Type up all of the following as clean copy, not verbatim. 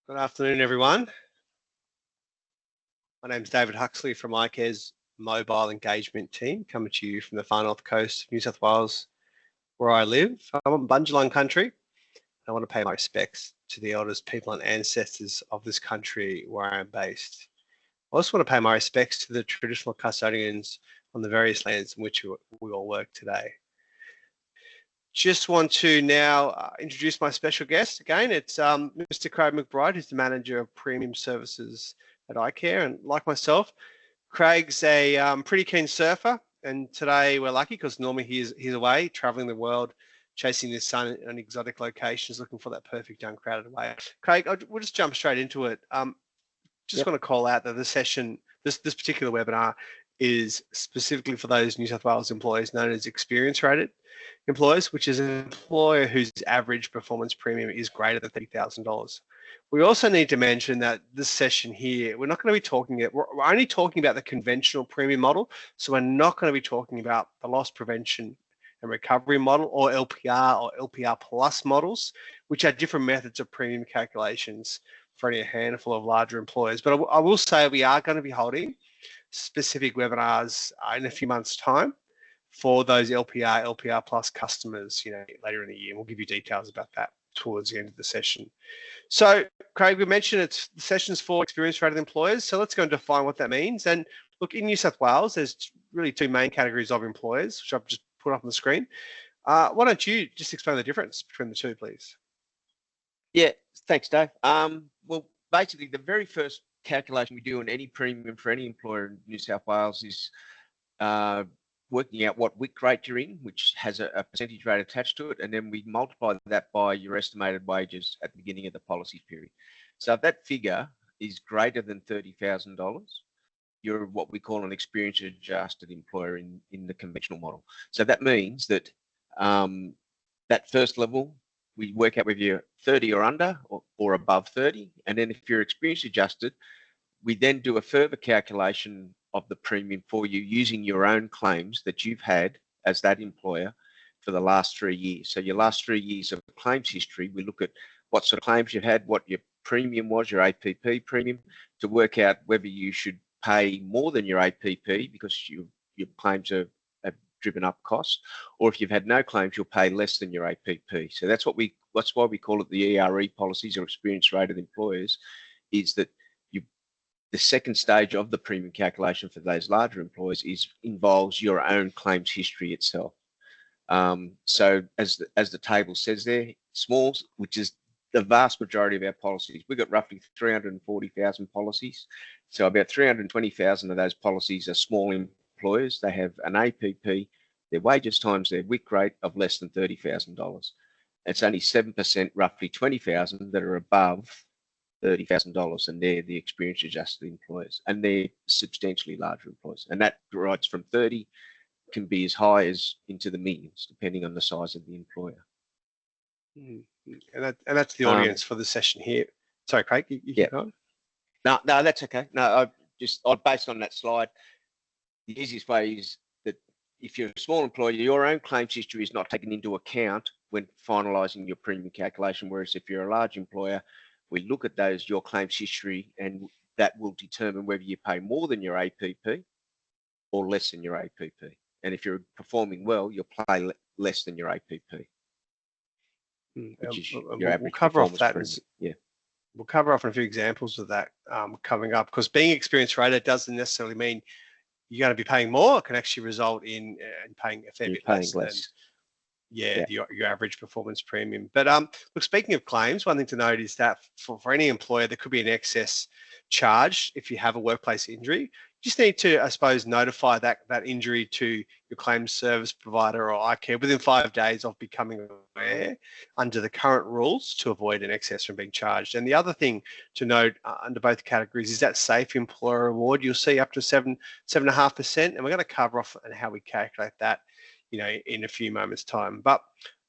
Good afternoon, everyone. My name is David Huxley from iCare's mobile engagement team, coming to you from the far north coast of New South Wales, where I live. I'm on Bundjalung country. I want to pay my respects to the elders, people and ancestors of this country where I am based. I also want to pay my respects to the traditional custodians on the various lands in which we all work today. Just want to now introduce my special guest again. It's Mr. Craig McBride, who's the manager of premium services at iCare. And like myself, Craig's a pretty keen surfer. And today we're lucky because normally he's away traveling the world, chasing the sun on exotic locations, looking for that perfect uncrowded wave. Craig, we'll just jump straight into it. Want to call out that the session, this particular webinar, is specifically for those New South Wales employees known as experience rated employers, which is an employer whose average performance premium is greater than $30,000. We also need to mention that this session here, we're not going to be we're only talking about the conventional premium model. So we're not going to be talking about the loss prevention and recovery model or LPR or LPR plus models, which are different methods of premium calculations for only a handful of larger employers. But I will say we are going to be holding specific webinars in a few months' time for those LPR plus customers, later in the year. We'll give you details about that towards the end of the session. So, Craig, we mentioned the session's for experience-rated employers. So let's go and define what that means. And look, in New South Wales, there's really two main categories of employers, which I've just put up on the screen. Why don't you just explain the difference between the two, please? Yeah, thanks, Dave. Well, basically, the very first calculation we do on any premium for any employer in New South Wales is working out what WIC rate you're in, which has a percentage rate attached to it, and then we multiply that by your estimated wages at the beginning of the policy period. So if that figure is greater than $30,000, you're what we call an experience adjusted employer in the conventional model. So that means that that first level, we work out whether you're 30 or under or above 30. And then if you're experience adjusted, we then do a further calculation of the premium for you using your own claims that you've had as that employer for the last 3 years. So your last 3 years of claims history, we look at what sort of claims you've had, what your premium was, your APP premium, to work out whether you should pay more than your APP because your claims have driven up costs, or if you've had no claims, you'll pay less than your APP. So that's why we call it the ERE policies, or experience rated employers, is that the second stage of the premium calculation for those larger employers involves your own claims history itself. So as the table says there, smalls, which is the vast majority of our policies, we've got roughly 340,000 policies. So about 320,000 of those policies are small employers. They have an APP, their wages times their WIC rate of less than $30,000. It's only 7%, roughly 20,000, that are above $30,000, and they're the experience adjusted employers, and they're substantially larger employers. And that rides from 30, can be as high as into the millions, depending on the size of the employer. And that's the audience for the session here. Sorry, Craig, you get on? No, that's okay. No, based on that slide, the easiest way is that if you're a small employer, your own claims history is not taken into account when finalising your premium calculation, whereas if you're a large employer, we look at your claims history, and that will determine whether you pay more than your APP or less than your APP. And if you're performing well, you'll pay less than your APP. Which is your average. We'll cover off that. We'll cover off a few examples of that coming up, because being experience rated doesn't necessarily mean you're going to be paying more. It can actually result in paying a fair bit less than your average performance premium. But look, speaking of claims, one thing to note is that for any employer, there could be an excess charge if you have a workplace injury. You just need to, I suppose, notify that injury to your claims service provider or iCare within 5 days of becoming aware under the current rules to avoid an excess from being charged. And the other thing to note under both categories is that safe employer award. You'll see up to 7.5%, and we're going to cover off on how we calculate that in a few moments' time. But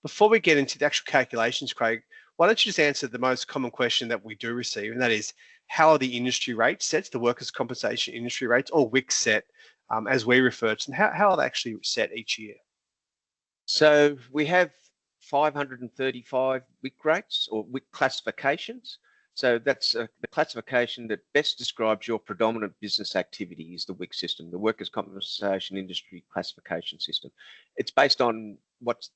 before we get into the actual calculations, Craig, why don't you just answer the most common question that we do receive, and that is, how are the industry rates set, the workers' compensation industry rates, or WIC set, as we refer to them? How are they actually set each year? So we have 535 WIC rates or WIC classifications. So that's the classification that best describes your predominant business activity is the WIC system, the Workers' Compensation Industry Classification System. It's based on what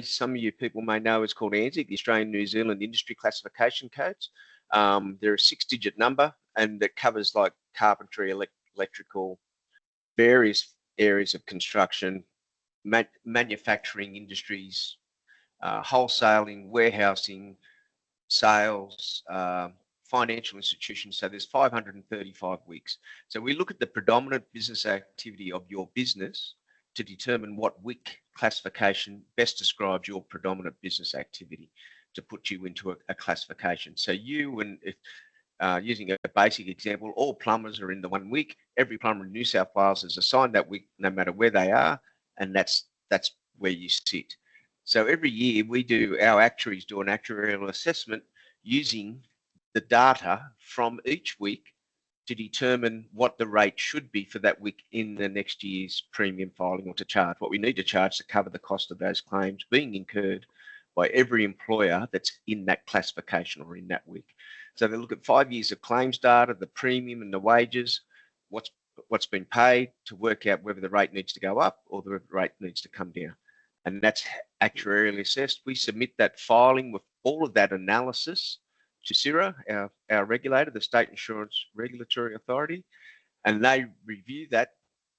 some of you people may know is called ANZIC, the Australian New Zealand Industry Classification Codes. They're a 6-digit number, and it covers like carpentry, electrical, various areas of construction, manufacturing industries, wholesaling, warehousing, sales, financial institutions. So there's 535 WICs. So we look at the predominant business activity of your business to determine what WIC classification best describes your predominant business activity to put you into a classification. So you, and if using a basic example, all plumbers are in the 1 WIC. Every plumber in New South Wales is assigned that WIC no matter where they are, and that's where you sit. So every year our actuaries do an actuarial assessment using the data from each WIC to determine what the rate should be for that WIC in the next year's premium filing, or to charge what we need to charge to cover the cost of those claims being incurred by every employer that's in that classification or in that WIC. So they look at 5 years of claims data, the premium and the wages, what's been paid, to work out whether the rate needs to go up or the rate needs to come down. And that's actuarially assessed. We submit that filing with all of that analysis to CIRA, our regulator, the State Insurance Regulatory Authority, and they review that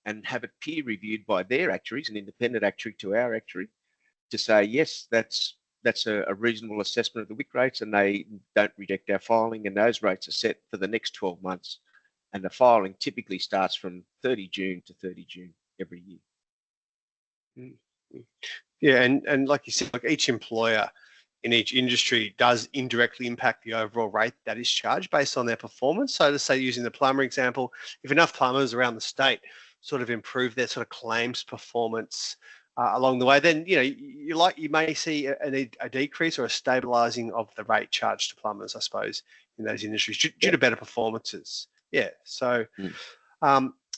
and have it peer reviewed by their actuaries, an independent actuary to our actuary, to say, yes, that's a reasonable assessment of the WIC rates, and they don't reject our filing, and those rates are set for the next 12 months. And the filing typically starts from 30 June to 30 June every year. Yeah, and like you said, like each employer in each industry does indirectly impact the overall rate that is charged based on their performance. So to say, using the plumber example, if enough plumbers around the state sort of improve their sort of claims performance along the way, then you may see a decrease or a stabilizing of the rate charged to plumbers, I suppose, in those industries due to better performances. Yeah. So.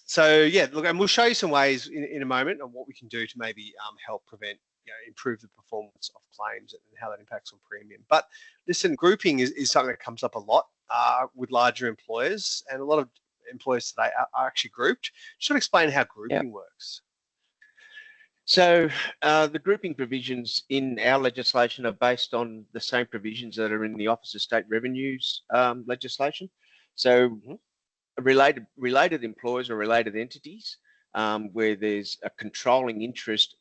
So yeah, look, and we'll show you some ways in a moment on what we can do to maybe help prevent, improve the performance of claims and how that impacts on premium. But listen, grouping is something that comes up a lot with larger employers, and a lot of employers today are actually grouped. Just explain how grouping works. So the grouping provisions in our legislation are based on the same provisions that are in the Office of State Revenue's legislation. So related employers or related entities where there's a controlling interest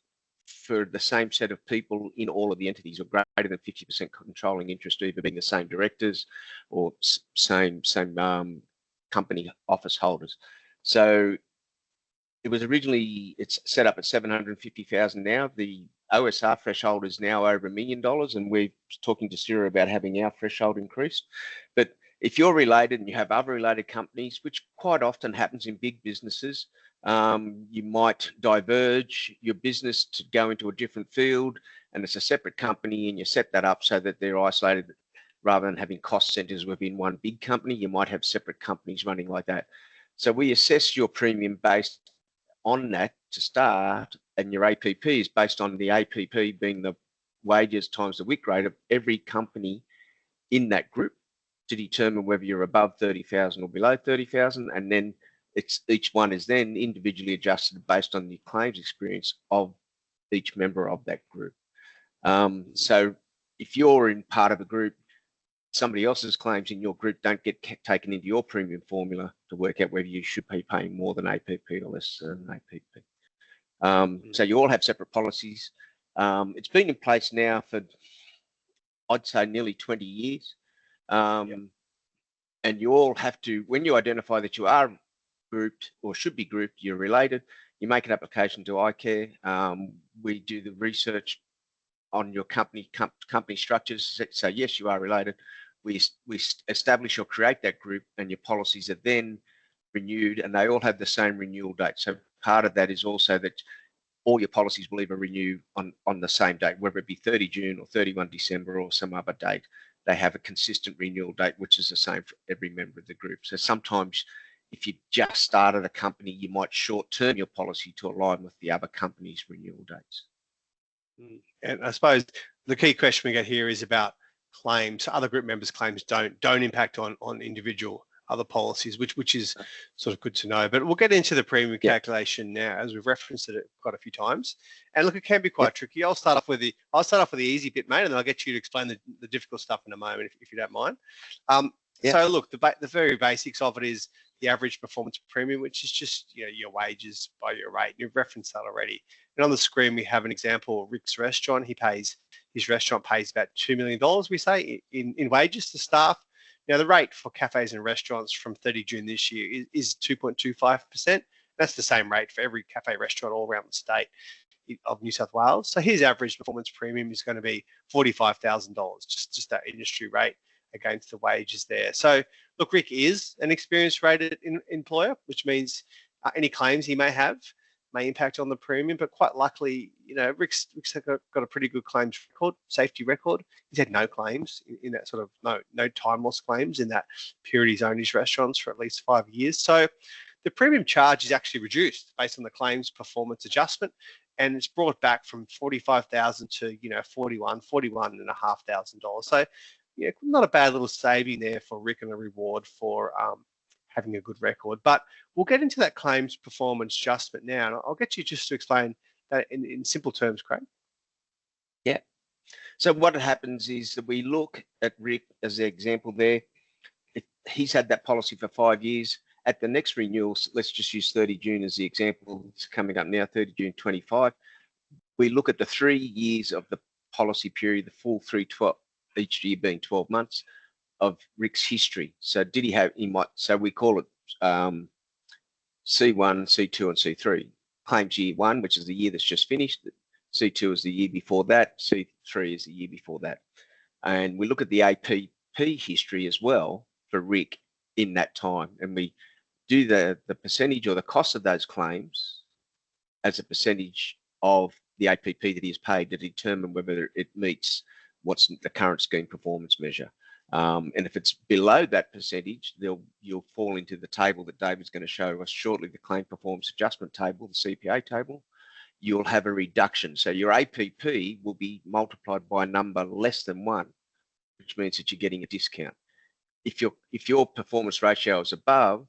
for the same set of people in all of the entities, or greater than 50% controlling interest, either being the same directors or same company office holders. So it was originally, it's set up at 750,000 now. The OSR threshold is now over $1 million, and we're talking to CIRA about having our threshold increased. But if you're related and you have other related companies, which quite often happens in big businesses, you might diverge your business to go into a different field, and it's a separate company, and you set that up so that they're isolated. Rather than having cost centers within one big company, you might have separate companies running like that. So we assess your premium based on that to start, and your APP is based on the APP being the wages times the WIC rate of every company in that group, to determine whether you're above 30,000 or below 30,000, and then each one is then individually adjusted based on the claims experience of each member of that group. So if you're in part of a group, somebody else's claims in your group don't get taken into your premium formula to work out whether you should be paying more than APP or less than APP. So you all have separate policies. It's been in place now for, I'd say, nearly 20 years. And you all have to, when you identify that you are grouped or should be grouped, you're related, you make an application to iCare. We do the research on your company structures. So yes, you are related. We establish or create that group, and your policies are then renewed, and they all have the same renewal date. So part of that is also that all your policies will either renew on the same date, whether it be 30 June or 31 December or some other date. They have a consistent renewal date, which is the same for every member of the group. So sometimes if you just started a company, you might short-term your policy to align with the other company's renewal dates. And I suppose the key question we get here is about claims, other group members' claims don't impact on individual other policies, which is sort of good to know. But we'll get into the premium calculation now, as we've referenced it quite a few times. And look, it can be quite tricky. I'll start off with the easy bit, mate, and then I'll get you to explain the difficult stuff in a moment, if you don't mind. So look, the very basics of it is the average performance premium, which is just your wages by your rate. You've referenced that already. And on the screen we have an example. Rick's restaurant. His restaurant pays about $2 million, we say, in wages to staff. Now the rate for cafes and restaurants from 30 June this year is 2.25%. That's the same rate for every cafe restaurant all around the state of New South Wales. So his average performance premium is going to be $45,000, just that industry rate against the wages there. So look, Rick is an experienced rated employer, which means any claims he may have may impact on the premium, but quite luckily, Rick's got a pretty good claims record, safety record. He's had no claims in that sort of no time loss claims in that period he's owned his restaurants for at least 5 years. So the premium charge is actually reduced based on the claims performance adjustment, and it's brought back from $45,000 to $41,500. So not a bad little saving there for Rick and a reward for having a good record. But we'll get into that claims performance adjustment now, and I'll get you just to explain that in simple terms, Craig. Yeah. So what happens is that we look at Rick as the example there. He's had that policy for 5 years. At the next renewal, let's just use 30 June as the example. It's coming up now, 30 June 25. We look at the 3 years of the policy period, the full 312, each year being 12 months of Rick's history. So did he have, so we call it C1, C2 and C3. Claims year 1, which is the year that's just finished. C2 is the year before that. C3 is the year before that. And we look at the APP history as well for Rick in that time. And we do the percentage or the cost of those claims as a percentage of the APP that he has paid to determine whether it meets what's the current scheme performance measure. And if it's below that percentage, you'll fall into the table that David's going to show us shortly, the claim performance adjustment table, the CPA table. You'll have a reduction. So your APP will be multiplied by a number less than 1, which means that you're getting a discount. If your performance ratio is above,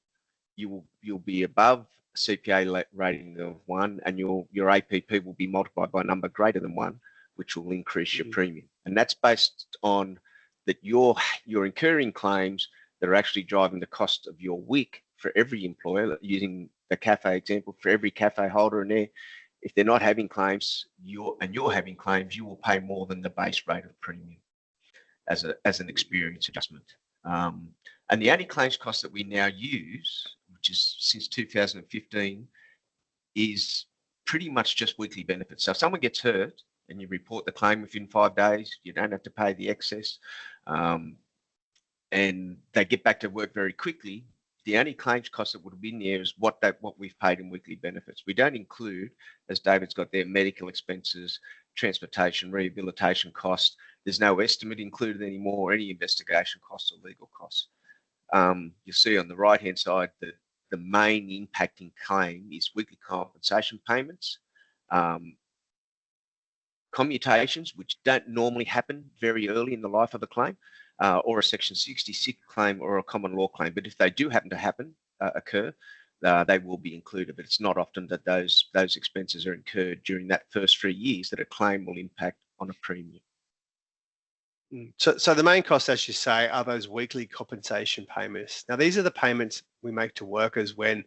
you'll be above CPA rating of 1, and your APP will be multiplied by a number greater than 1, which will increase your premium. And that's based on that you're incurring claims that are actually driving the cost of your week for every employer. Using the cafe example, for every cafe holder in there, if they're not having claims, you're having claims, you will pay more than the base rate of premium as an experience adjustment. And the only claims cost that we now use, which is since 2015, is pretty much just weekly benefits. So if someone gets hurt and you report the claim within 5 days, you don't have to pay the excess, and they get back to work very quickly. The only claims cost that would have been there is what we've paid in weekly benefits. We don't include, as David's got there, medical expenses, transportation, rehabilitation costs. There's no estimate included anymore, any investigation costs or legal costs. You'll see on the right-hand side that the main impacting claim is weekly compensation payments, commutations, which don't normally happen very early in the life of a claim, or a Section 66 claim or a common law claim. But if they do happen to occur, they will be included. But it's not often that those expenses are incurred during that first 3 years that a claim will impact on a premium. So the main costs, as you say, are those weekly compensation payments. Now, these are the payments we make to workers when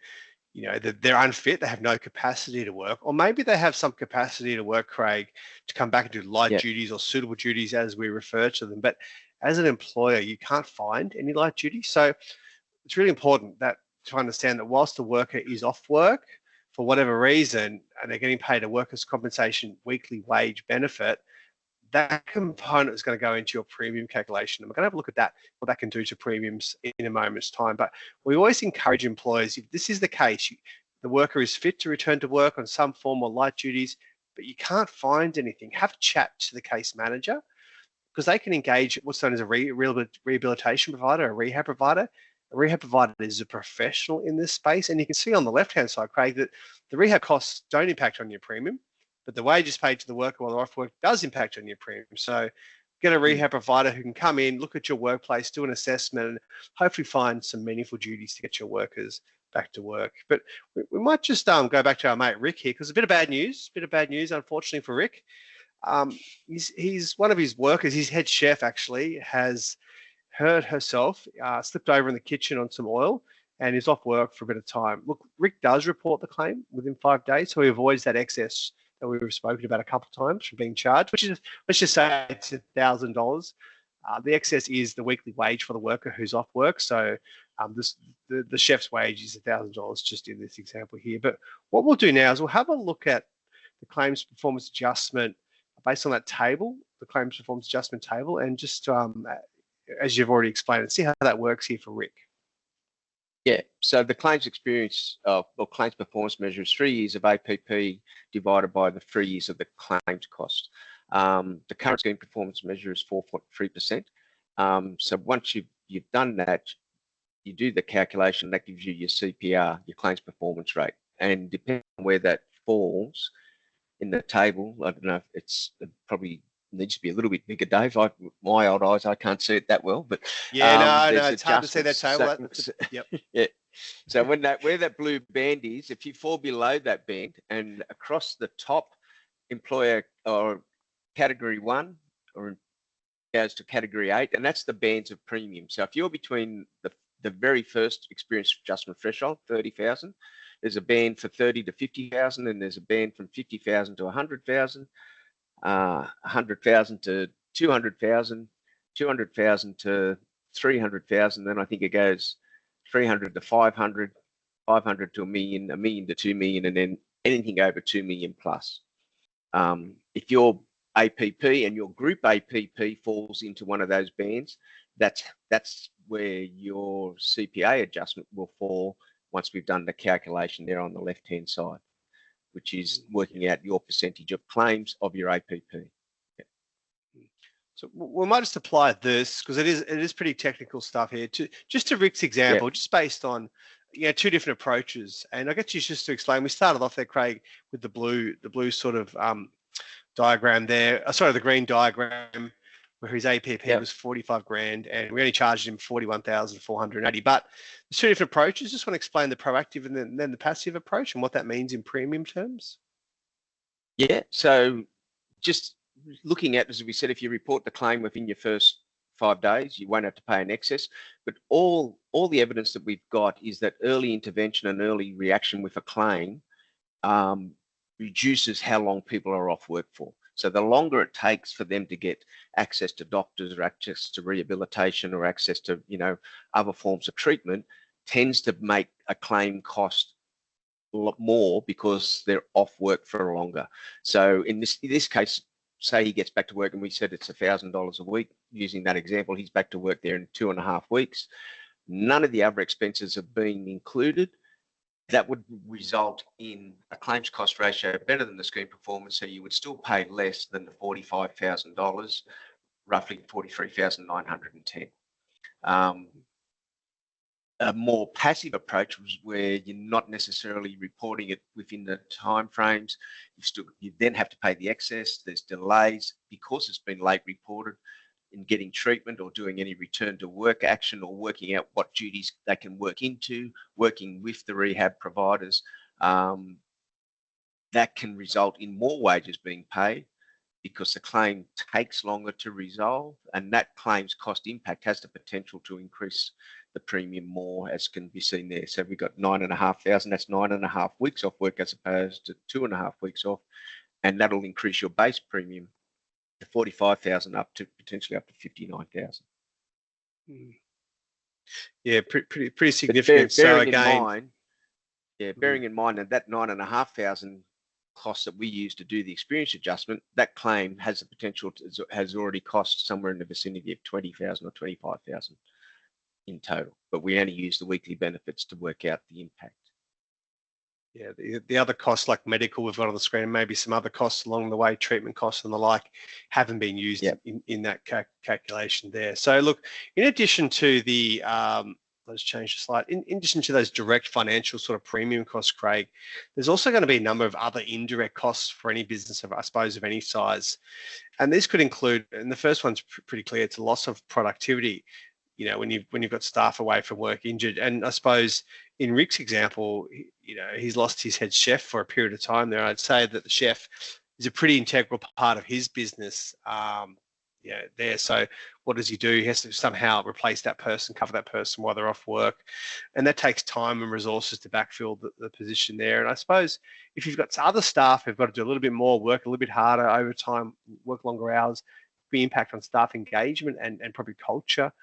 they're unfit, they have no capacity to work, or maybe they have some capacity to work, Craig, to come back and do light duties or suitable duties as we refer to them. But as an employer, you can't find any light duties. So it's really important to understand that whilst the worker is off work for whatever reason, and they're getting paid a workers' compensation weekly wage benefit, that component is going to go into your premium calculation. And we're going to have a look at that, what that can do to premiums in a moment's time. But we always encourage employers, if this is the case, the worker is fit to return to work on some form of light duties, but you can't find anything, have a chat to the case manager, because they can engage what's known as a rehabilitation provider, a rehab provider. A rehab provider is a professional in this space. And you can see on the left-hand side, Craig, that the rehab costs don't impact on your premium, but the wages paid to the worker while they're off work does impact on your premium. So get a rehab provider who can come in, look at your workplace, do an assessment, and hopefully find some meaningful duties to get your workers back to work. But we might just go back to our mate Rick here, because a bit of bad news, unfortunately for Rick. He's one of his workers, his head chef actually, has hurt herself, slipped over in the kitchen on some oil, and is off work for a bit of time. Look, Rick does report the claim within 5 days, so he avoids that excess that we've spoken about a couple of times from being charged, which is, let's just say it's $1,000. The excess is the weekly wage for the worker who's off work. So the chef's wage is $1,000 just in this example here. But what we'll do now is we'll have a look at the claims performance adjustment based on that table, the claims performance adjustment table, and just as you've already explained, and see how that works here for Rick. Yeah, so the claims experience or claims performance measure is 3 years of APP divided by the 3 years of the claims cost. The current scheme performance measure is 4.3%. So once you've done that, you do the calculation, that gives you your CPR, your claims performance rate. And depending on where that falls in the table, I don't know, it probably needs to be a little bit bigger, Dave. My old eyes, I can't see it that well, but yeah, no, it's hard to see that table. Yep. Yeah. So where that blue band is, if you fall below that band and across the top employer or category 1 or goes to category 8, and that's the bands of premium. So if you're between the very first experience adjustment threshold, 30,000, there's a band for 30 to 50,000, and there's a band from 50,000 to 100,000. 100,000 to 200,000, 200,000 to 300,000. Then I think it goes 300 to 500, 500 to a million to 2 million, and then anything over 2 million plus. If your APP and your group APP falls into one of those bands, that's where your CPA adjustment will fall once we've done the calculation there on the left-hand side, which is working out your percentage of claims of your APP. Yeah. So we might just apply this, because it is pretty technical stuff here, just to Rick's example, just based on 2 different approaches. And I get you just to explain. We started off there, Craig, with the blue sort of diagram there. Sorry, the green diagram where his APP was 45 grand, and we only charged him 41,480. But there's 2 different approaches. Just want to explain the proactive and then the passive approach and what that means in premium terms. Yeah. So just looking at, as we said, if you report the claim within your first 5 days, you won't have to pay an excess. But all the evidence that we've got is that early intervention and early reaction with a claim reduces how long people are off work for. So the longer it takes for them to get access to doctors or access to rehabilitation or access to, other forms of treatment, tends to make a claim cost a lot more because they're off work for longer. So in this case, say he gets back to work, and we said it's $1,000 a week. Using that example, he's back to work there in 2.5 weeks. None of the other expenses have been included. That would result in a claims cost ratio better than the scheme performance, so you would still pay less than the $45,000, roughly $43,910. A more passive approach was where you're not necessarily reporting it within the timeframes. You then have to pay the excess. There's delays because it's been late reported in getting treatment or doing any return to work action or working out what duties they can work into, working with the rehab providers. That can result in more wages being paid because the claim takes longer to resolve, and that claims cost impact has the potential to increase the premium more, as can be seen there. So we've got 9,500, that's 9.5 weeks off work as opposed to 2.5 weeks off, and that'll increase your base premium to 45,000 up to potentially up to 59,000. Yeah, pretty significant. So again, bearing in mind that 9,500 costs that we use to do the experience adjustment, that claim has the potential has already cost somewhere in the vicinity of 20,000 or 25,000 in total. But we only use the weekly benefits to work out the impact. Yeah, the other costs like medical we've got on the screen, and maybe some other costs along the way, treatment costs and the like, haven't been used in that calculation there. So look, in addition to the Let's change the slide. In addition to those direct financial sort of premium costs, Craig, there's also going to be a number of other indirect costs for any business, I suppose, of any size. And these could include, and the first one's pretty clear, it's a loss of productivity. You know, when you've got staff away from work injured. And I suppose in Rick's example, you know, he's lost his head chef for a period of time there. I'd say that the chef is a pretty integral part of his business. There. So what does he do? He has to somehow replace that person, cover that person while they're off work. And that takes time and resources to backfill the position there. And I suppose if you've got other staff who've got to do a little bit more work, a little bit harder over time, work longer hours, the impact on staff engagement and probably culture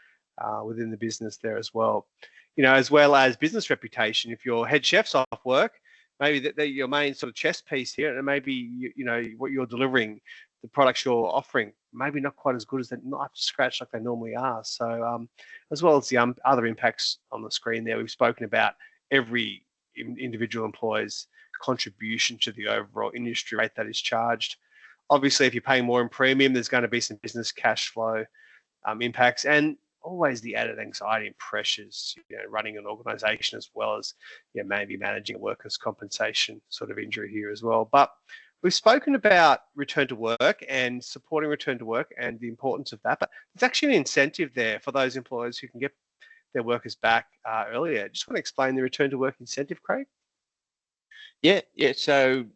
within the business there as well. You know, as well as business reputation. If your head chef's off work, maybe they're your main sort of chess piece here, and maybe you know what you're delivering, the products you're offering, maybe not quite as good as they're not up to scratch like they normally are. So as well as the other impacts on the screen there, we've spoken about every individual employee's contribution to the overall industry rate that is charged. Obviously, if you're paying more in premium, there's going to be some business cash flow impacts, and always the added anxiety and pressures, you know, running an organisation as well as, you know, maybe managing a workers' compensation sort of injury here as well. But we've spoken about return to work and supporting return to work and the importance of that. But there's actually an incentive there for those employers who can get their workers back earlier. Just want to explain the return to work incentive, Craig? Yeah. So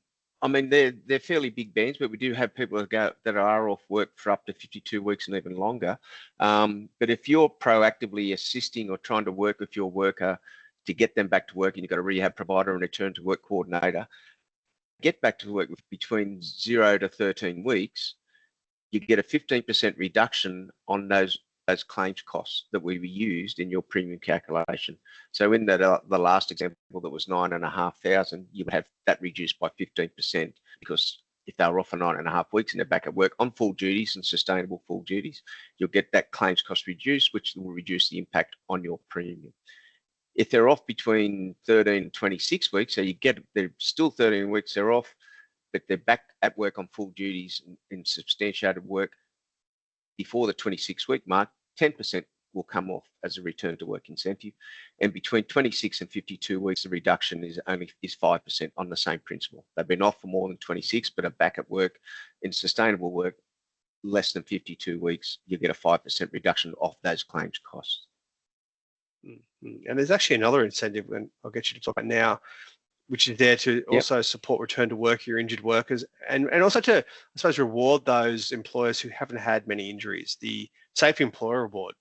I mean, they're fairly big bands, but we do have people that are off work for up to 52 weeks and even longer. But if you're proactively assisting or trying to work with your worker to get them back to work, and you've got a rehab provider and a return to work coordinator, get back to work with between 0 to 13 weeks, you get a 15% reduction on those claims costs that we used in your premium calculation. So in the last example that was 9,500, you would have that reduced by 15%, because if they were off for 9.5 weeks and they're back at work on full duties and sustainable full duties, you'll get that claims cost reduced, which will reduce the impact on your premium. If they're off between 13 and 26 weeks, so they're still 13 weeks, they're off, but they're back at work on full duties in substantiated work before the 26-week mark, 10% will come off as a return to work incentive. And between 26 and 52 weeks, the reduction is 5% on the same principle. They've been off for more than 26, but are back at work in sustainable work less than 52 weeks, you get a 5% reduction off those claims costs. And there's actually another incentive, and I'll get you to talk about now, which is there to also support return to work your injured workers, and also to, I suppose, reward those employers who haven't had many injuries, the Safe Employer Award.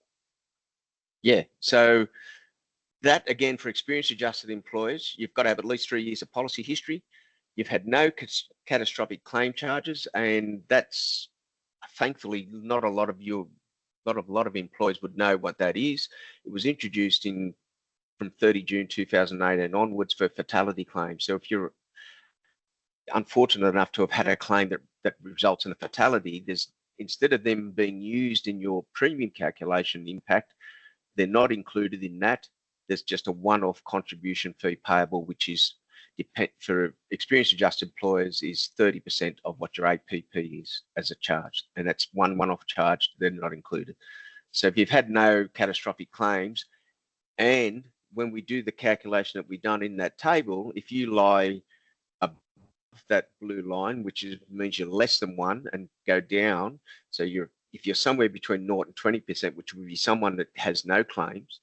Yeah, so that, again, for experience-adjusted employers, you've got to have at least 3 years of policy history. You've had no catastrophic claim charges, and that's, thankfully, not a lot of employers would know what that is. It was introduced from 30 June 2018 onwards for fatality claims. So if you're unfortunate enough to have had a claim that results in a fatality, instead of them being used in your premium calculation impact, they're not included in that. There's just a one-off contribution fee payable, which is, for experience-adjusted employers, is 30% of what your APP is as a charge, and that's one-off charge. They're not included. So if you've had no catastrophic claims, and when we do the calculation that we've done in that table, if you lie above that blue line, which means you're less than 1, and go down, so if you're somewhere between 0 and 20%, which would be someone that has no claims,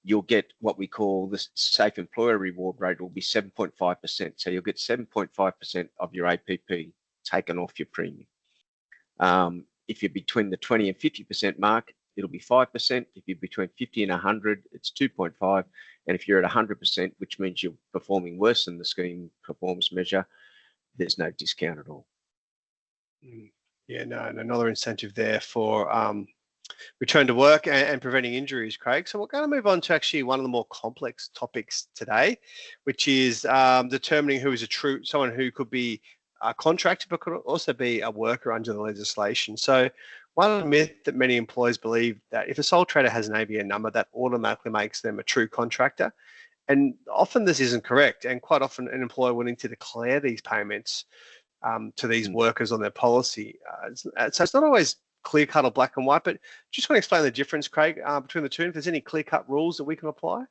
you'll get what we call the Safe Employer Reward rate will be 7.5%. So you'll get 7.5% of your APP taken off your premium. If you're between the 20 and 50% mark, it'll be 5%. If you're between 50 and 100, it's 2.5. And if you're at 100%, which means you're performing worse than the scheme performance measure, there's no discount at all. Yeah, no, and another incentive there for return to work and preventing injuries, Craig. So we're going to move on to actually one of the more complex topics today, which is determining who is someone who could be a contractor, but could also be a worker under the legislation. So one myth that many employers believe that if a sole trader has an ABN number, that automatically makes them a true contractor. And often this isn't correct. And quite often an employer will need to declare these payments to these workers on their policy. So it's not always clear-cut or black and white, but just want to explain the difference, Craig, between the two, and if there's any clear-cut rules that we can apply.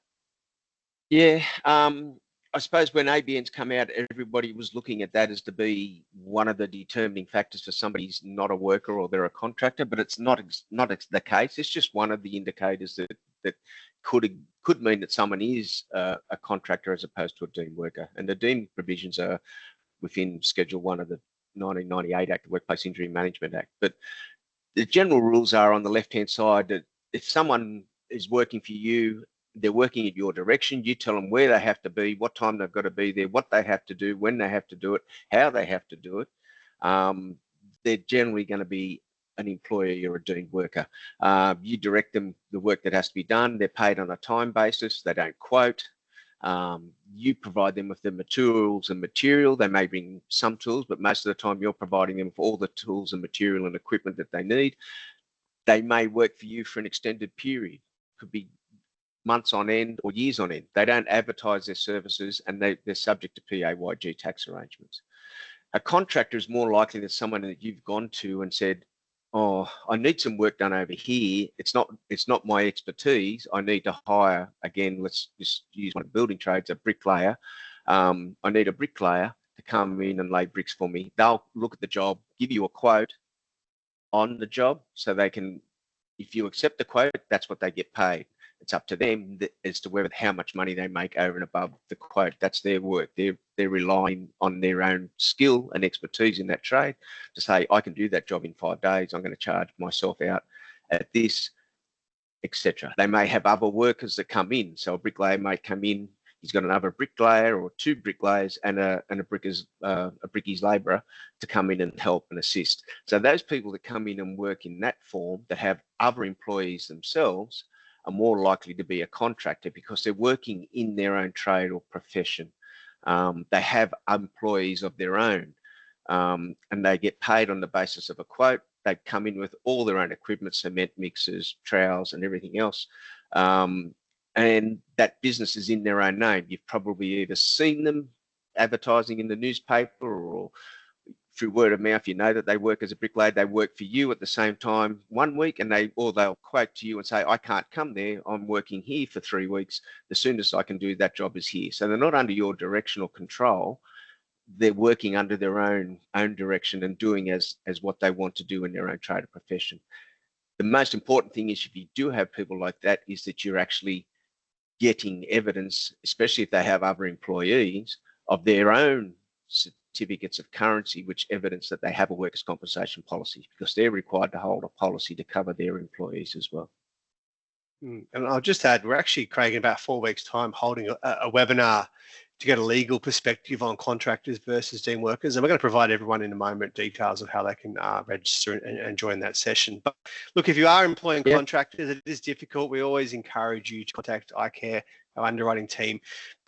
Yeah, I suppose when ABN's come out, everybody was looking at that as to be one of the determining factors for somebody's not a worker or they're a contractor, but it's not the case. It's just one of the indicators that could mean that someone is a contractor as opposed to a deemed worker. And the deemed provisions are within Schedule 1 of the 1998 Act, the Workplace Injury Management Act. But the general rules are on the left-hand side that if someone is working for you, they're working in your direction, you tell them where they have to be, what time they've got to be there, what they have to do, when they have to do it, how they have to do it. They're generally going to be an employee or a deemed worker. You direct them the work that has to be done. They're paid on a time basis. They don't quote. You provide them with the materials and material. They may bring some tools, but most of the time you're providing them with all the tools and material and equipment that they need. They may work for you for an extended period. Could be months on end or years on end. They don't advertise their services, and they're subject to PAYG tax arrangements. A contractor is more likely than someone that you've gone to and said, oh, I need some work done over here. It's not my expertise. I need to hire, again, let's just use one of the building trades, a bricklayer. I need a bricklayer to come in and lay bricks for me. They'll look at the job, give you a quote on the job, so they can, if you accept the quote, that's what they get paid. It's up to them as to whether how much money they make over and above the quote. That's their work. They're relying on their own skill and expertise in that trade to say, I can do that job in 5 days. I'm going to charge myself out at this, etc. They may have other workers that come in. So a bricklayer may come in. He's got another bricklayer or 2 bricklayers and a brickies labourer to come in and help and assist. So those people that come in and work in that form that have other employees themselves are more likely to be a contractor because they're working in their own trade or profession. They have employees of their own, and they get paid on the basis of a quote. They come in with all their own equipment, cement mixers, trowels, and everything else. And that business is in their own name. You've probably either seen them advertising in the newspaper or through word of mouth. You know that they work as a bricklayer. They work for you at the same time 1 week, and they'll quote to you and say, I can't come there. I'm working here for 3 weeks. The soonest I can do that job is here. So they're not under your direction or control. They're working under their own direction and doing as what they want to do in their own trade or profession. The most important thing is, if you do have people like that, is that you're actually getting evidence, especially if they have other employees, of their own certificates of currency, which evidence that they have a workers' compensation policy, because they're required to hold a policy to cover their employees as well. And I'll just add, we're actually, Craig, in about 4 weeks' time, holding a webinar to get a legal perspective on contractors versus deemed workers. And we're going to provide everyone in a moment details of how they can register and join that session. But look, if you are employing contractors, it is difficult. We always encourage you to contact iCare, our underwriting team,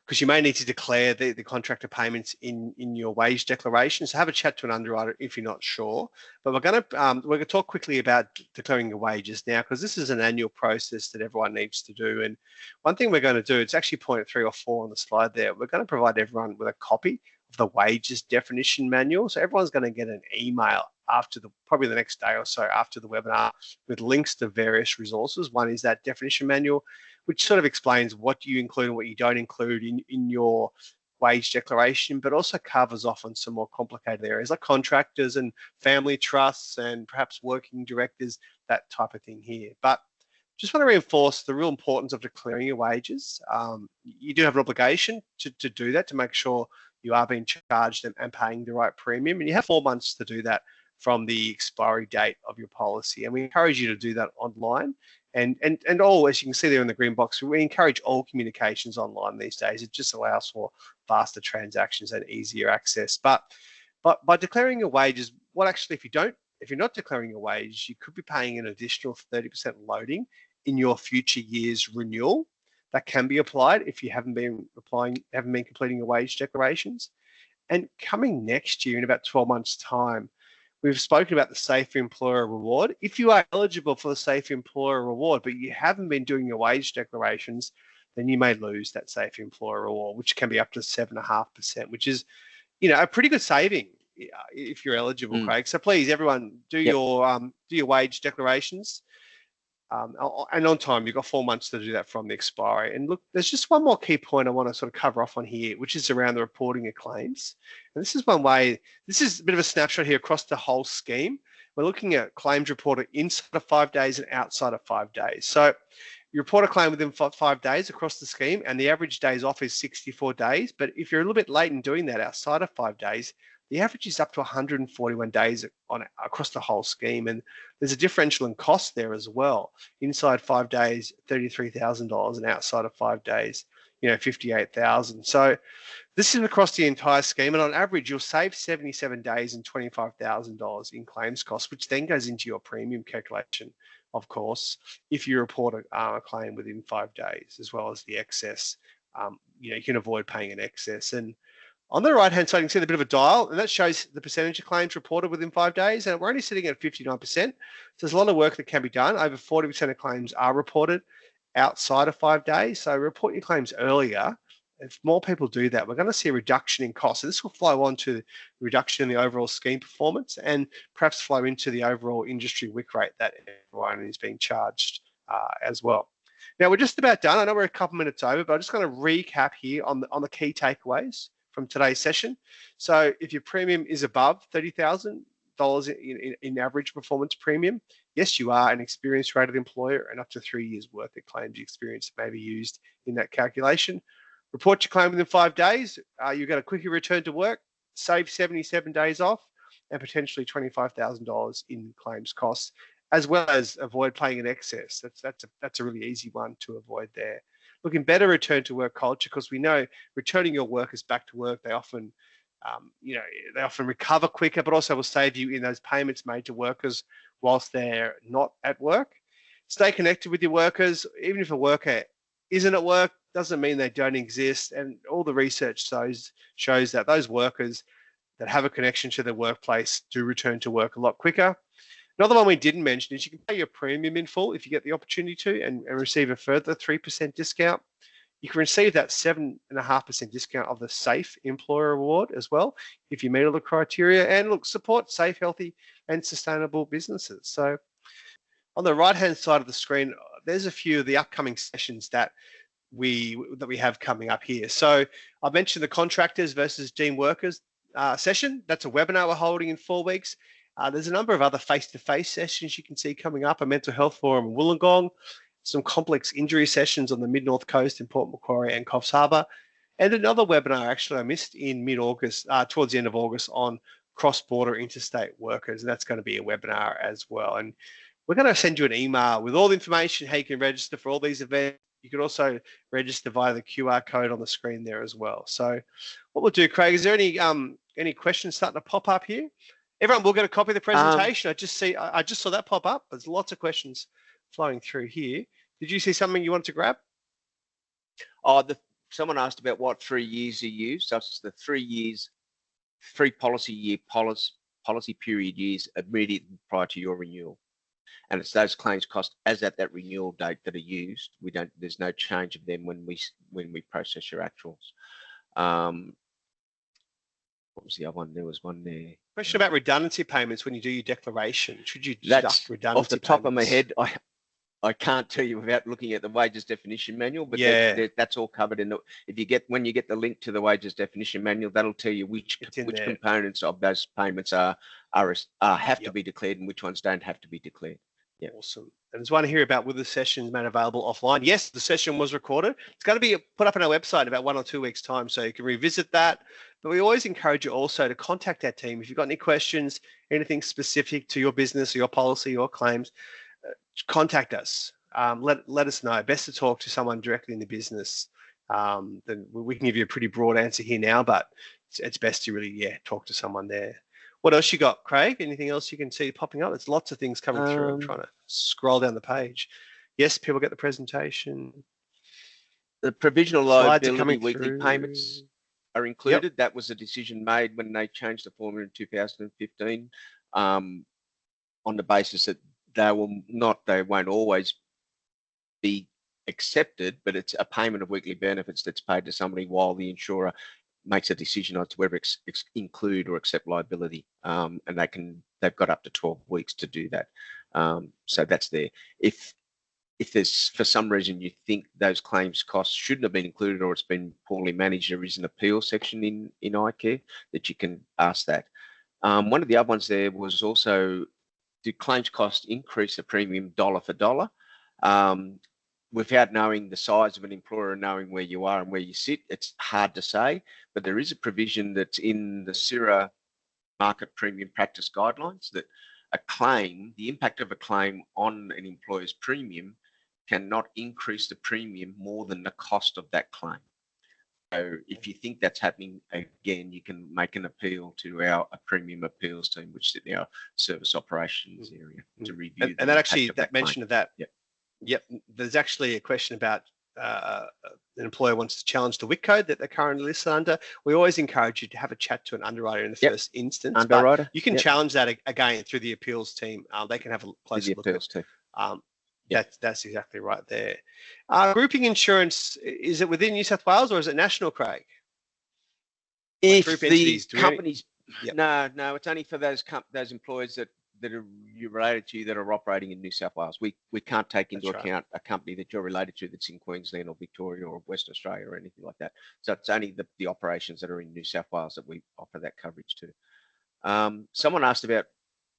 because you may need to declare the contractor payments in your wage declaration. So have a chat to an underwriter if you're not sure. But we're going to talk quickly about declaring your wages now, because this is an annual process that everyone needs to do. And one thing we're going to do, it's actually point 3 or 4 on the slide there. We're going to provide everyone with a copy of the wages definition manual. So everyone's going to get an email after probably the next day or so after the webinar with links to various resources. One is that definition manual, which sort of explains what you include and what you don't include in your wage declaration, but also covers off on some more complicated areas like contractors and family trusts and perhaps working directors, that type of thing here. But just want to reinforce the real importance of declaring your wages. You do have an obligation to do that, to make sure you are being charged and paying the right premium. And you have 4 months to do that from the expiry date of your policy. And we encourage you to do that online. And all, as you can see there in the green box, we encourage all communications online these days. It just allows for faster transactions and easier access. But by declaring your wages, what actually, if you're not declaring your wage, you could be paying an additional 30% loading in your future year's renewal. That can be applied if you haven't been completing your wage declarations. And coming next year in about 12 months' time, we've spoken about the Safer Employer Reward. If you are eligible for the Safer Employer Reward, but you haven't been doing your wage declarations, then you may lose that Safer Employer Reward, which can be up to 7.5%, which is, a pretty good saving if you're eligible, Mm. Craig. So please, everyone, do Yep. your wage declarations. And on time. You've got 4 months to do that from the expiry. And look, there's just one more key point I want to sort of cover off on here, which is around the reporting of claims. And this is one way, this is a bit of a snapshot here across the whole scheme. We're looking at claims reported inside of 5 days and outside of 5 days. So you report a claim within 5 days across the scheme, and the average days off is 64 days. But if you're a little bit late in doing that outside of 5 days, the average is up to 141 days across the whole scheme. And there's a differential in cost there as well. Inside 5 days, $33,000, and outside of 5 days, $58,000. So this is across the entire scheme. And on average, you'll save 77 days and $25,000 in claims costs, which then goes into your premium calculation, of course, if you report a claim within 5 days, as well as the excess. You can avoid paying an excess. And on the right-hand side, you can see the bit of a dial, and that shows the percentage of claims reported within 5 days, and we're only sitting at 59%. So there's a lot of work that can be done. Over 40% of claims are reported outside of 5 days. So report your claims earlier. If more people do that, we're going to see a reduction in costs. So this will flow on to the reduction in the overall scheme performance and perhaps flow into the overall industry WIC rate that everyone is being charged as well. Now, we're just about done. I know we're a couple minutes over, but I'm just going to recap here on the key takeaways from today's session. So if your premium is above $30,000 in average performance premium, yes, you are an experienced rated employer, and up to 3 years worth of claims experience may be used in that calculation. Report your claim within 5 days. You get a quicker return to work, save 77 days off, and potentially $25,000 in claims costs, as well as avoid paying an excess. That's a really easy one to avoid there. Looking better return to work culture, because we know returning your workers back to work, they often recover quicker, but also will save you in those payments made to workers whilst they're not at work. Stay connected with your workers. Even if a worker isn't at work, doesn't mean they don't exist. And all the research shows that those workers that have a connection to their workplace do return to work a lot quicker. Another one we didn't mention is you can pay your premium in full if you get the opportunity to, and receive a further 3% discount. You can receive that 7.5% discount of the Safe Employer Award as well if you meet all the criteria, and look, support safe, healthy, and sustainable businesses. So on the right-hand side of the screen, there's a few of the upcoming sessions that we have coming up here. So I mentioned the contractors versus deemed workers session. That's a webinar we're holding in 4 weeks. There's a number of other face-to-face sessions you can see coming up, a mental health forum in Wollongong, some complex injury sessions on the Mid-North Coast in Port Macquarie and Coffs Harbour, and another webinar actually I missed in mid-August, towards the end of August, on cross-border interstate workers, and that's going to be a webinar as well. And we're going to send you an email with all the information, how you can register for all these events. You can also register via the QR code on the screen there as well. So what we'll do, Craig, is there any questions starting to pop up here? Everyone will get a copy of the presentation. I just saw that pop up. There's lots of questions flowing through here. Did you see something you wanted to grab? Someone asked about what 3 years are used. That's the 3 years, 3 policy year policy period years immediately prior to your renewal. And it's those claims costs as at that renewal date that are used. There's no change of them when we process your actuals. What was the other one? There was one there. Question about redundancy payments when you do your declaration. Should you deduct redundancy off the top of my head? I can't tell you without looking at the wages definition manual, but yeah, that's all covered in the. When you get the link to the wages definition manual, that'll tell you which components of those payments have to be declared and which ones don't have to be declared. Yeah. Awesome. And there's one here about whether the sessions made available offline. Yes, the session was recorded. It's going to be put up on our website in about 1 or 2 weeks' time, so you can revisit that. But we always encourage you also to contact our team. If you've got any questions, anything specific to your business or your policy or claims, contact us. Let us know. Best to talk to someone directly in the business. Then we can give you a pretty broad answer here now, but it's best to really, talk to someone there. What else you got, Craig? Anything else you can see popping up? There's lots of things coming through. I'm trying to scroll down the page. Yes, people get the presentation. The provisional liability weekly payments are included. Yep. That was a decision made when they changed the formula in 2015 on the basis that they won't always be accepted, but it's a payment of weekly benefits that's paid to somebody while the insurer makes a decision as to whether include or accept liability, and they've got up to 12 weeks to do that. So that's there. If there's for some reason you think those claims costs shouldn't have been included or it's been poorly managed, there is an appeal section in iCare that you can ask that. One of the other ones there was also, did claims cost increase the premium dollar for dollar? Without knowing the size of an employer and knowing where you are and where you sit, it's hard to say, but there is a provision that's in the CIRA market premium practice guidelines that the impact of a claim on an employer's premium cannot increase the premium more than the cost of that claim. So if you think that's happening, again, you can make an appeal to our premium appeals team, which is in our service operations area, to review. And that actually, that mention claim. of that, Yep. There's actually a question about an employer wants to challenge the WIC code that they're currently listed under. We always encourage you to have a chat to an underwriter in the first instance. Underwriter. But you can challenge that again through the appeals team. They can have a closer look at it. That's exactly right there. Grouping insurance, is it within New South Wales or is it national, Craig? If the companies, no, it's only for those employers that you're related to that are operating in New South Wales. We can't take into account a company that you're related to that's in Queensland or Victoria or Western Australia or anything like that. So it's only the operations that are in New South Wales that we offer that coverage to. Someone asked about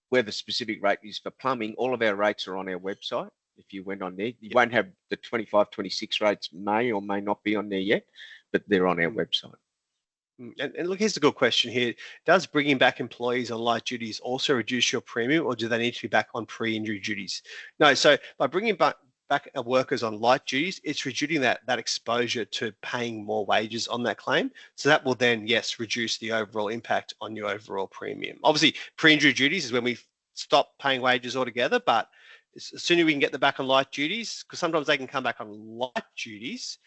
where the specific rate is for plumbing. All of our rates are on our website. If you went on there, you won't have the 25, 26 rates may or may not be on there yet, but they're on our website. And look, here's a good question here. Does bringing back employees on light duties also reduce your premium, or do they need to be back on pre-injury duties? No, so by bringing back workers on light duties, it's reducing that exposure to paying more wages on that claim. So that will then, yes, reduce the overall impact on your overall premium. Obviously, pre-injury duties is when we stop paying wages altogether, but as soon as we can get them back on light duties, because sometimes they can come back on light duties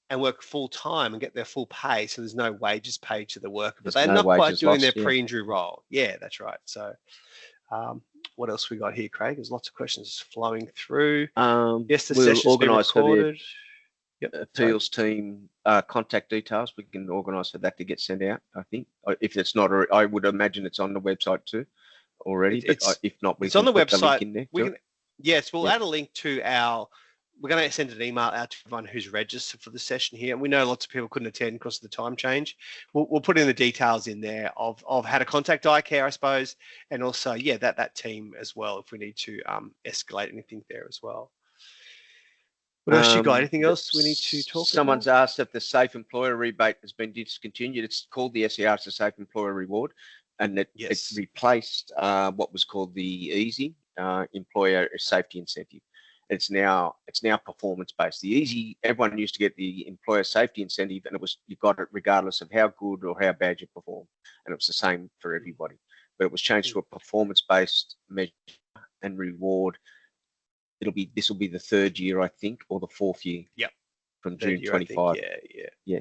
and work full time and get their full pay, so there's no wages paid to the worker, but they're not quite doing their pre-injury role. Yeah, that's right. So what else we got here, Craig? There's lots of questions flowing through. Yes, the session's been recorded. Appeals team contact details. We can organise for that to get sent out, I think. If it's not, I would imagine it's on the website too already. But if not, it's on the website. Yes, we'll add a link to we're going to send an email out to everyone who's registered for the session here. And we know lots of people couldn't attend because of the time change. We'll put in the details in there of how to contact iCare, I suppose. And also, that team as well, if we need to escalate anything there as well. What else you got? Anything else we need to talk about? Someone's asked if the Safe Employer rebate has been discontinued. It's called the SER, it's a Safe Employer Reward. And it replaced what was called the EASY, Employer Safety Incentive. It's now performance based. The EASY, everyone used to get the employer safety incentive, and you got it regardless of how good or how bad you perform, and it was the same for everybody. But it was changed to a performance based measure and reward. This will be the third year, I think, or the fourth year. Yep. From June 25. Yeah.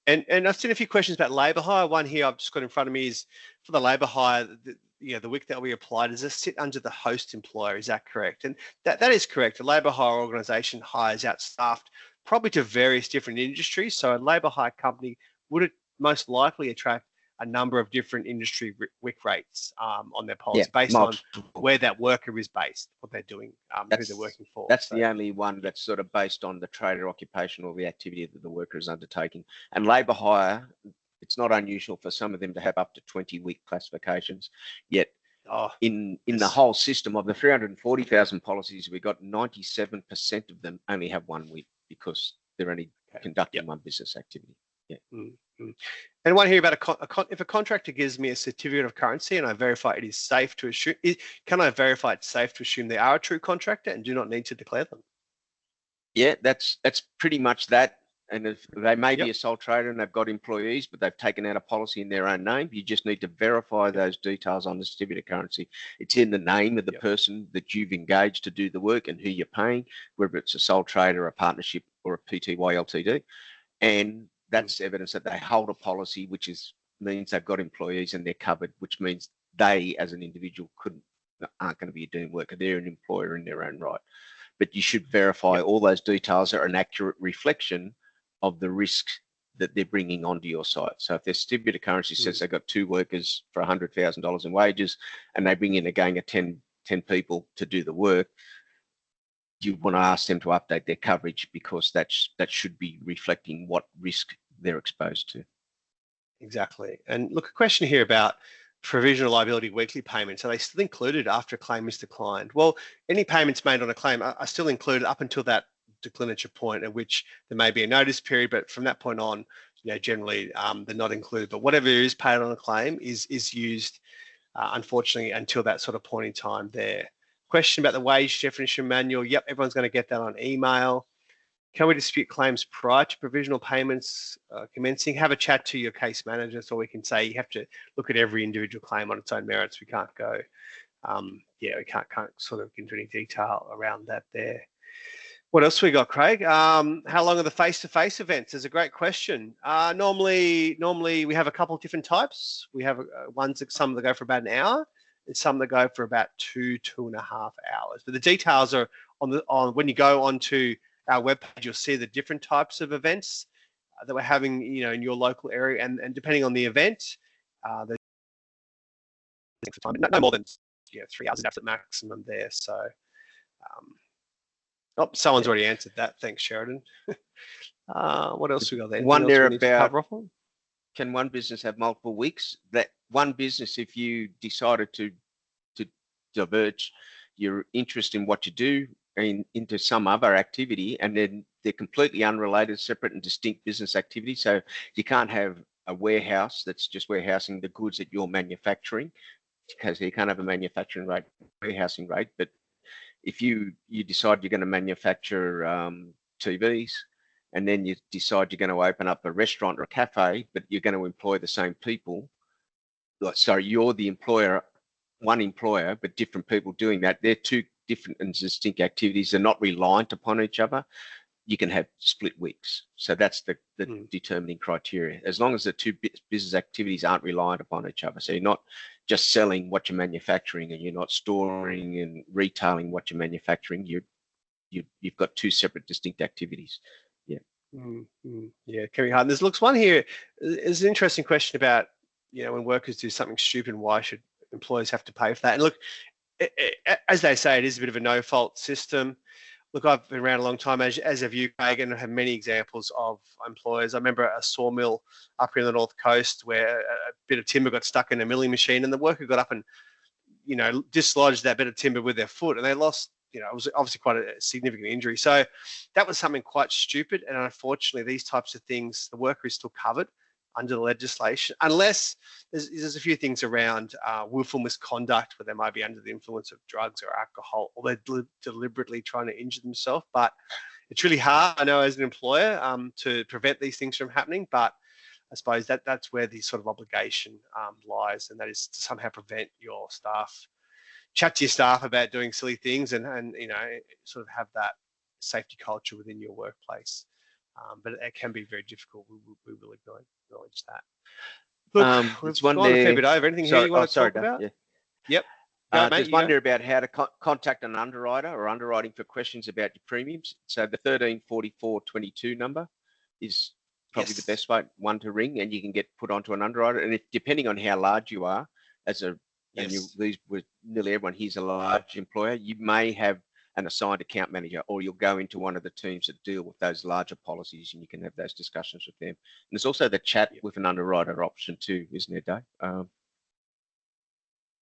And I've seen a few questions about labour hire. One here I've just got in front of me is for the labour hire. The WIC that we applied, does this sit under the host employer? Is that correct? And that is correct. A labour hire organisation hires out staff probably to various different industries. So a labour hire company would most likely attract a number of different industry WIC rates on their policy based on where that worker is based, what they're doing, who they're working for. That's the only one that's sort of based on the trade or occupation or the activity that the worker is undertaking. And labour hire, it's not unusual for some of them to have up to 20 WIC classifications. Yet in the whole system of the 340,000 policies we got, 97% of them only have one WIC because they're only conducting one business activity. Yeah. Mm-hmm. And one here about if a contractor gives me a certificate of currency and I verify it is safe to assume, can I verify it's safe to assume they are a true contractor and do not need to declare them? Yeah, that's pretty much that. And if they may be a sole trader and they've got employees, but they've taken out a policy in their own name, you just need to verify those details on the certificate of currency. It's in the name of the person that you've engaged to do the work and who you're paying, whether it's a sole trader, a partnership, or a PTY Ltd. And that's evidence that they hold a policy, which means they've got employees and they're covered, which means they, as an individual, aren't going to be doing work. They're an employer in their own right. But you should verify all those details are an accurate reflection of the risks that they're bringing onto your site. So if their certificate of currency says they've got 2 workers for $100,000 in wages, and they bring in a gang of 10 people to do the work, you want to ask them to update their coverage, because that should be reflecting what risk they're exposed to. Exactly. And look, a question here about provisional liability weekly payments. Are they still included after a claim is declined? Well, any payments made on a claim are still included up until that declinature point, at which there may be a notice period, but from that point on, generally they're not included. But whatever is paid on a claim is used, unfortunately, until that sort of point in time there. Question about the wage definition manual. Yep, everyone's going to get that on email. Can we dispute claims prior to provisional payments commencing? Have a chat to your case manager. That's all we can say. You have to look at every individual claim on its own merits. We can't go, we can't sort of get into any detail around that there. What else we got, Craig? How long are the face-to-face events? Is a great question. Normally we have a couple of different types. We have some that go for about an hour, and some that go for about 2.5 hours. But the details are on when you go onto our webpage, you'll see the different types of events that we're having, in your local area, and depending on the event, there's no more than 3 hours is absolute maximum there. So, someone's already answered that. Thanks, Sheridan. What else we got there? Wonder about, can one business have multiple weeks? That one business, if you decided to diverge your interest in what you do into some other activity, and then they're completely unrelated, separate and distinct business activities. So you can't have a warehouse that's just warehousing the goods that you're manufacturing, because you can't have a manufacturing rate, warehousing rate. But if you decide you're going to manufacture TVs, and then you decide you're going to open up a restaurant or a cafe, but you're going to employ the same people, so you're the employer, one employer, but different people doing that. They're two different and distinct activities. They're not reliant upon each other. You can have split weeks. So that's the determining criteria. As long as the two business activities aren't reliant upon each other. So you're not just selling what you're manufacturing, and you're not storing and retailing what you're manufacturing. You've got two separate distinct activities. Yeah. Yeah, Kerry Hart. There's one here. There's an interesting question about, when workers do something stupid, why should employers have to pay for that? And look, as they say, it is a bit of a no-fault system. Look, I've been around a long time, as have you, Craig, and I have many examples of employers. I remember a sawmill up here on the North Coast where a bit of timber got stuck in a milling machine, and the worker got up and, dislodged that bit of timber with their foot, and they lost, it was obviously quite a significant injury. So that was something quite stupid, and unfortunately, these types of things, the worker is still covered under the legislation, unless there's a few things around willful misconduct, where they might be under the influence of drugs or alcohol, or they're deliberately trying to injure themselves. But it's really hard, I know, as an employer, to prevent these things from happening. But I suppose that's where the sort of obligation lies, and that is to somehow prevent your staff, chat to your staff about doing silly things, and sort of have that safety culture within your workplace. But it can be very difficult. We will acknowledge that. Look, we've gone a fair bit over. Anything here you want to talk about? Yeah. Yep. There's wonder about how to contact an underwriter or underwriting for questions about your premiums. So the 134422 number is probably the best one to ring, and you can get put onto an underwriter. And depending on how large you are, nearly everyone here's a large employer, you may have an assigned account manager, or you'll go into one of the teams that deal with those larger policies, and you can have those discussions with them. And there's also the chat with an underwriter option too, isn't there, Dave?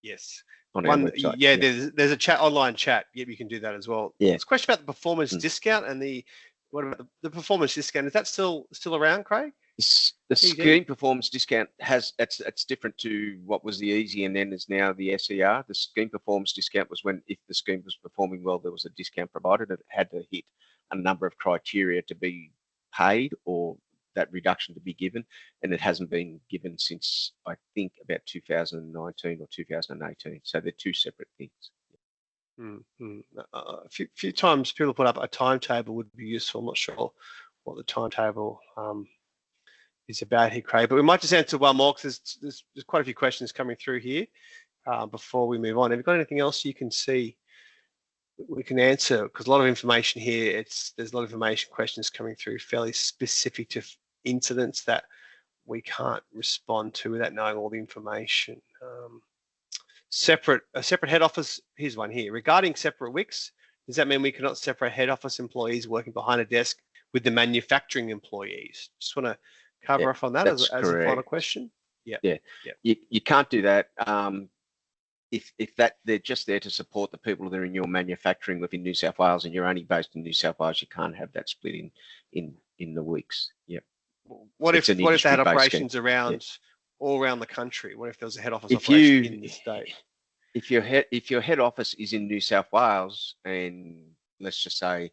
Yes. On our website. There's a online chat. Yep, you can do that as well. Yeah. It's a question about the performance discount and what about the performance discount? Is that still around, Craig? The scheme performance discount it's different to what was the easy, and then is now the SER. The scheme performance discount was when, if the scheme was performing well, there was a discount provided. It had to hit a number of criteria to be paid, or that reduction to be given, and it hasn't been given since, I think, about 2019 or 2018. So they're two separate things. A few times people put up a timetable would be useful. I'm not sure what the timetable is about here, Craig, but we might just answer one more, because there's quite a few questions coming through here before we move on. Have you got anything else you can see we can answer? Because a lot of information here, there's a lot of information questions coming through, fairly specific to incidents that we can't respond to without knowing all the information. A separate head office, here's one here. Regarding separate WICs, does that mean we cannot separate head office employees working behind a desk with the manufacturing employees? Just want to cover off on that as a final question. Yeah. You can't do that. If that they're just there to support the people that are in your manufacturing within New South Wales and you're only based in New South Wales, you can't have that split in the weeks. Yeah. What if they had operations around all around the country? What if there was a head office operation in the state? If your head office is in New South Wales and let's just say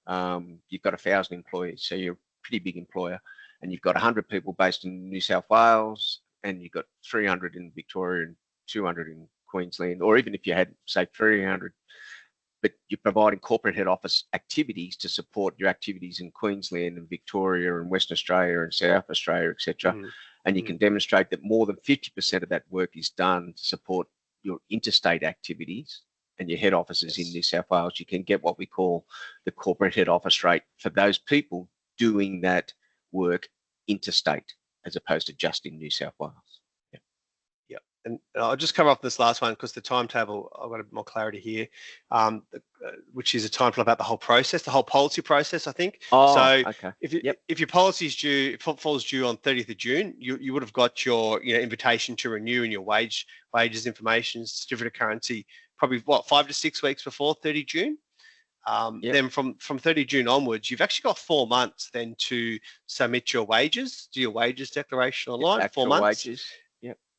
you've got 1,000 employees, so you're a pretty big employer, and you've got 100 people based in New South Wales, and you've got 300 in Victoria and 200 in Queensland, or even if you had say 300, but you're providing corporate head office activities to support your activities in Queensland and Victoria and Western Australia and South Australia, etc. And you can demonstrate that more than 50% of that work is done to support your interstate activities and your head offices in New South Wales, you can get what we call the corporate head office rate for those people doing that work interstate as opposed to just in New South Wales. And I'll just cover off this last one because the timetable, I've got more clarity here, which is a timetable about the whole process, the whole policy process, I think. Okay. If your policy is due, if it falls due on 30th of June, you would have got your invitation to renew and your wages information, certificate of currency, probably 5 to 6 weeks before 30 June. Then from 30 June onwards, you've actually got 4 months then to submit your wages, do your wages declaration online. 4 months. Wages.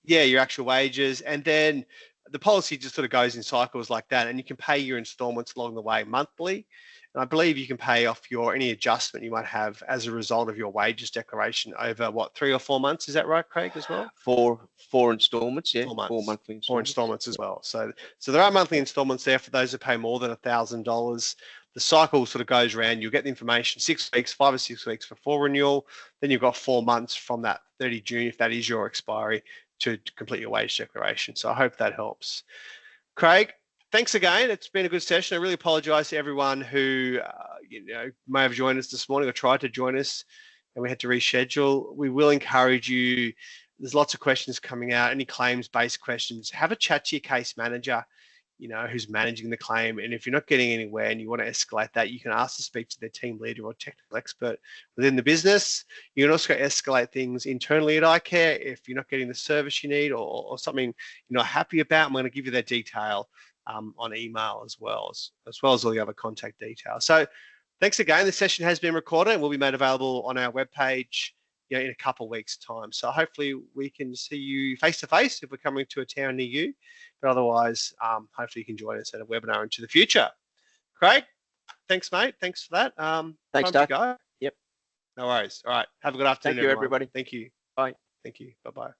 Yeah, your actual wages, and then the policy just sort of goes in cycles like that, and you can pay your installments along the way monthly. And I believe you can pay off any adjustment you might have as a result of your wages declaration over 3 or 4 months. Is that right, Craig, as well? Four installments, yeah. 4 months. 4 monthly installments. 4 installments as well. So there are monthly installments there for those who pay more than $1,000. The cycle sort of goes around. You'll get the information 6 weeks, 5 or 6 weeks before renewal. Then you've got 4 months from that 30 June, if that is your expiry, to complete your wage declaration. So I hope that helps. Craig, thanks again. It's been a good session. I really apologise to everyone who may have joined us this morning or tried to join us and we had to reschedule. We will encourage you. There's lots of questions coming out, any claims-based questions. Have a chat to your case manager, who's managing the claim. And if you're not getting anywhere and you want to escalate that, you can ask to speak to their team leader or technical expert within the business. You can also escalate things internally at iCare if you're not getting the service you need or something you're not happy about. I'm going to give you that detail on email as well as all the other contact details. So thanks again. The session has been recorded and will be made available on our webpage in a couple of weeks' time. So hopefully we can see you face-to-face if we're coming to a town near you. But otherwise, hopefully you can join us at a webinar into the future. Craig, thanks, mate. Thanks for that. Thanks, Dave. Yep. No worries. All right. Have a good afternoon, Thank you, everyone. everybody. Thank you. Bye. Thank you. Bye-bye.